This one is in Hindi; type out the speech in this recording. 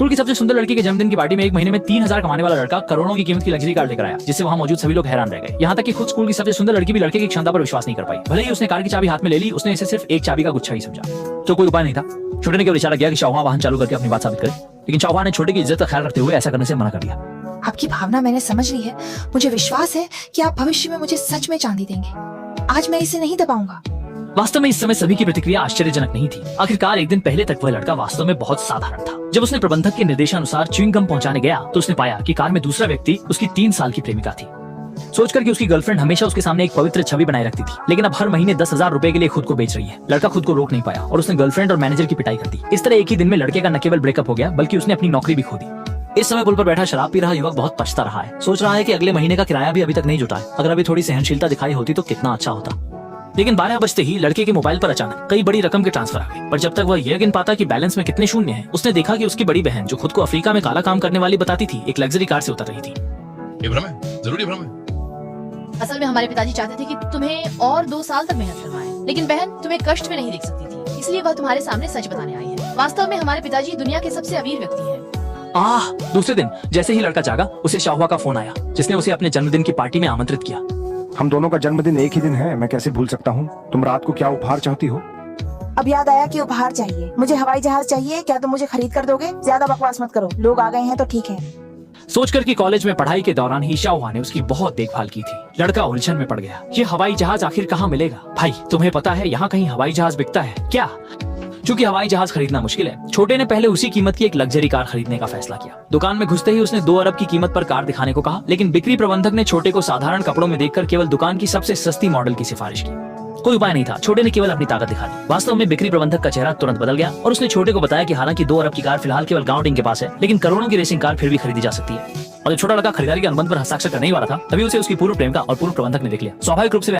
स्कूल की सबसे सुंदर लड़की के जन्मदिन की पार्टी में एक महीने में 3,000 कमाने वाला लड़का करोड़ों की कीमत की लग्जरी कार लेकर आया, जिससे वहां मौजूद सभी लोग हैरान रह गए। यहाँ तक कि खुद स्कूल की सबसे सुंदर लड़की भी लड़के की क्षमता पर विश्वास नहीं कर पाई। भले ही उसने कार की चाबी हाथ में ले ली, उसने इसे सिर्फ एक चाबी का गुच्छा ही समझा। तो कोई उपाय नहीं था। छोटे ने केवल इशारा किया कि शाहजहां वाहन चालू करके अपनी बात साबित करे, लेकिन शाहजहां ने छोटे की इज्जत का ख्याल रखते हुए ऐसा करने से मना कर दिया। आपकी भावना मैंने समझ ली है। मुझे विश्वास है कि आप भविष्य में मुझे सच में चांदी देंगे। आज मैं इसे नहीं दबाऊंगा। वास्तव में इस समय सभी की प्रतिक्रिया आश्चर्यजनक नहीं थी। आखिरकार एक दिन पहले तक वह लड़का वास्तव में बहुत साधारण था। जब उसने प्रबंधक के निर्देशानुसार च्युइंग गम पहुंचाने गया तो उसने पाया कि कार में दूसरा व्यक्ति उसकी 3 साल की प्रेमिका थी। सोचकर कि उसकी गर्लफ्रेंड हमेशा उसके सामने एक पवित्र छवि बनाए रखती थी, लेकिन अब हर महीने 10,000 रुपए के लिए खुद को बेच रही है। लड़का खुद को रोक नहीं पाया और उसने गर्लफ्रेंड और मैनेजर की पिटाई कर दी। इस तरह एक ही दिन में लड़के का न केवल ब्रेकअप हो गया, बल्कि उसने अपनी नौकरी भी खो दी। इस समय पुल पर बैठा शराब पी रहा युवक बहुत पछता रहा है। सोच रहा है कि अगले महीने का किराया भी अभी तक नहीं जुटा है। अगर अभी थोड़ी सहनशीलता दिखाई होती तो कितना अच्छा होता। लेकिन 12 बजते ही लड़के के मोबाइल पर अचानक कई बड़ी रकम के ट्रांसफर आ गए। पर जब तक वह यह गिन पाता कि बैलेंस में कितने शून्य हैं, उसने देखा कि उसकी बड़ी बहन, जो खुद को अफ्रीका में काला काम करने वाली बताती थी, एक लग्जरी कार से उतर रही थी। ये भ्रम है, जरूर ये भ्रम है। असल में हमारे पिताजी चाहते थे कि तुम्हें और 2 साल तक मेहनत करवाएं, लेकिन बहन तुम्हें कष्ट में नहीं देख सकती थी, इसलिए वह तुम्हारे सामने सच बताने आई है। वास्तव में हमारे पिताजी दुनिया के सबसे अमीर व्यक्ति हैं। दूसरे दिन जैसे ही लड़का जागा, उसे शाहजहां का फोन आया, जिसने उसे अपने जन्मदिन की पार्टी में आमंत्रित किया। हम दोनों का जन्मदिन एक ही दिन है, मैं कैसे भूल सकता हूँ। तुम रात को क्या उपहार चाहती हो? अब याद आया कि उपहार चाहिए। मुझे हवाई जहाज चाहिए। क्या तुम मुझे खरीद कर दोगे? ज्यादा बकवास मत करो। लोग आ गए हैं तो ठीक है। सोचकर कि कॉलेज में पढ़ाई के दौरान ही शाहजहां ने उसकी बहुत देखभाल की थी, लड़का उलझन में पड़ गया। ये हवाई जहाज आखिर कहाँ मिलेगा? भाई तुम्हें पता है यहाँ कहीं हवाई जहाज बिकता है क्या? चूंकि हवाई जहाज खरीदना मुश्किल है, छोटे ने पहले उसी कीमत की एक लग्जरी कार खरीदने का फैसला किया। दुकान में घुसते ही उसने 2 अरब की कीमत पर कार दिखाने को कहा, लेकिन बिक्री प्रबंधक ने छोटे को साधारण कपड़ों में देखकर केवल दुकान की सबसे सस्ती मॉडल की सिफारिश की। कोई उपाय नहीं था। छोटे ने केवल अपनी ताकत दिखा दी। वास्तव में बिक्री प्रबंधक का चेहरा तुरंत बदल गया और उसने छोटे को बताया कि हालांकि 2 अरब की कार फिलहाल केवल गांव डिंग के पास है, लेकिन करोड़ों की रेसिंग कार फिर भी खरीदी जा सकती है। और जब छोटा लड़का खरीदारी के अनुबंध पर हस्ताक्षर करने ही वाला था, तभी उसे उसकी पूर्व प्रेमिका और पूर्व प्रबंधक ने देख लिया। स्वाभाविक रूप से